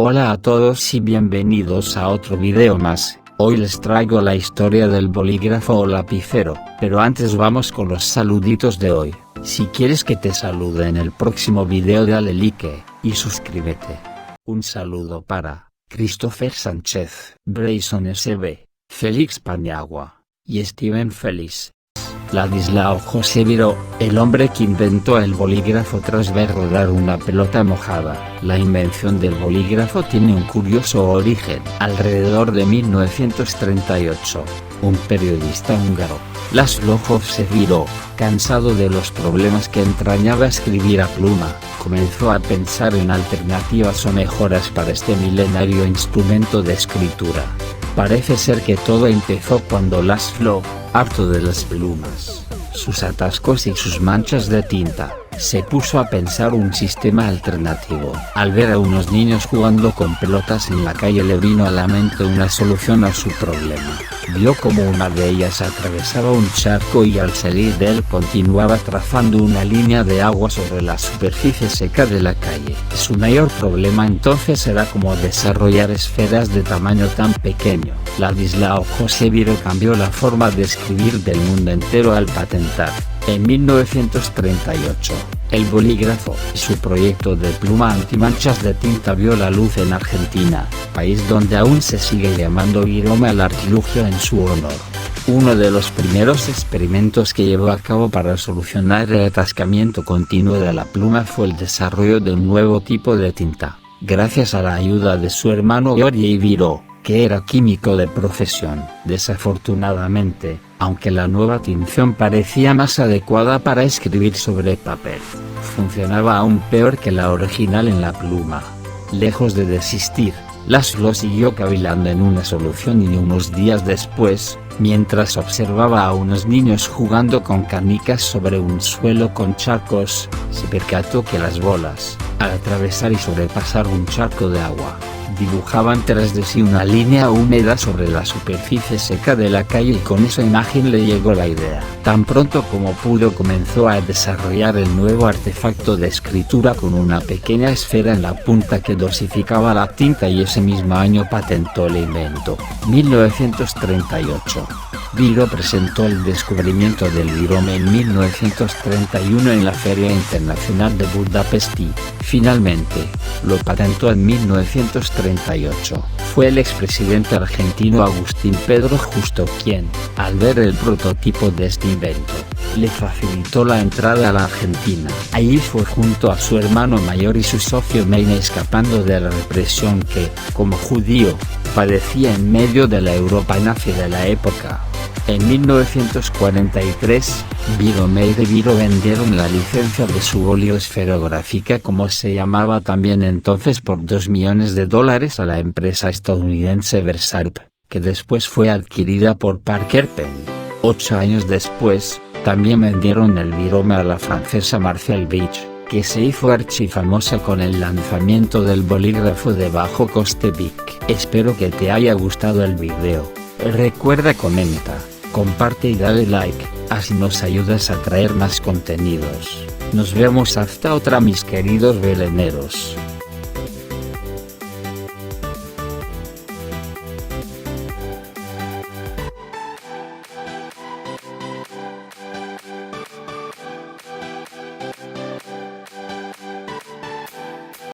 Hola a todos y bienvenidos a otro video más. Hoy les traigo la historia del bolígrafo o lapicero, pero antes vamos con los saluditos de hoy. Si quieres que te salude en el próximo video dale like, y suscríbete. Un saludo para Christopher Sánchez, Brayson SB, Félix Paniagua, y Steven Félix. Ladislao José Viró, el hombre que inventó el bolígrafo tras ver rodar una pelota mojada. La invención del bolígrafo tiene un curioso origen. Alrededor de 1938, un periodista húngaro, László José Viró, cansado de los problemas que entrañaba escribir a pluma, comenzó a pensar en alternativas o mejoras para este milenario instrumento de escritura. Parece ser que todo empezó cuando László, harto de las plumas, sus atascos y sus manchas de tinta, se puso a pensar un sistema alternativo. Al ver a unos niños jugando con pelotas en la calle le vino a la mente una solución a su problema. Vio como una de ellas atravesaba un charco y al salir de él continuaba trazando una línea de agua sobre la superficie seca de la calle. Su mayor problema entonces era cómo desarrollar esferas de tamaño tan pequeño. Ladislao José Viró cambió la forma de escribir del mundo entero al patentar, en 1938, el bolígrafo. Su proyecto de pluma antimanchas de tinta vio la luz en Argentina, país donde aún se sigue llamando virome al artilugio en su honor. Uno de los primeros experimentos que llevó a cabo para solucionar el atascamiento continuo de la pluma fue el desarrollo de un nuevo tipo de tinta, gracias a la ayuda de su hermano Georgi Viró, que era químico de profesión. Desafortunadamente, aunque la nueva tinción parecía más adecuada para escribir sobre papel, funcionaba aún peor que la original en la pluma. Lejos de desistir, László siguió cavilando en una solución y unos días después, mientras observaba a unos niños jugando con canicas sobre un suelo con charcos, se percató que las bolas, al atravesar y sobrepasar un charco de agua, dibujaban tras de sí una línea húmeda sobre la superficie seca de la calle y con esa imagen le llegó la idea. Tan pronto como pudo comenzó a desarrollar el nuevo artefacto de escritura con una pequeña esfera en la punta que dosificaba la tinta y ese mismo año patentó el invento. 1938. Viró presentó el descubrimiento del virome en 1931 en la Feria Internacional de Budapest y, finalmente, lo patentó en 1938. Fue el expresidente argentino Agustín Pedro Justo quien, al ver el prototipo de este invento, le facilitó la entrada a la Argentina. Allí fue junto a su hermano mayor y su socio Meine escapando de la represión que, como judío, padecía en medio de la Europa nazi de la época. En 1943, Virome y Viró vendieron la licencia de su óleo esferográfica como se llamaba también entonces por $2 millones a la empresa estadounidense Versalp, que después fue adquirida por Parker Pen. 8 años después, también vendieron el virome a la francesa Marcel Beach, que se hizo archifamosa con el lanzamiento del bolígrafo de bajo coste Bic. Espero que te haya gustado el video. Recuerda, comenta, comparte y dale like, así nos ayudas a traer más contenidos. Nos vemos hasta otra mis queridos beleneros.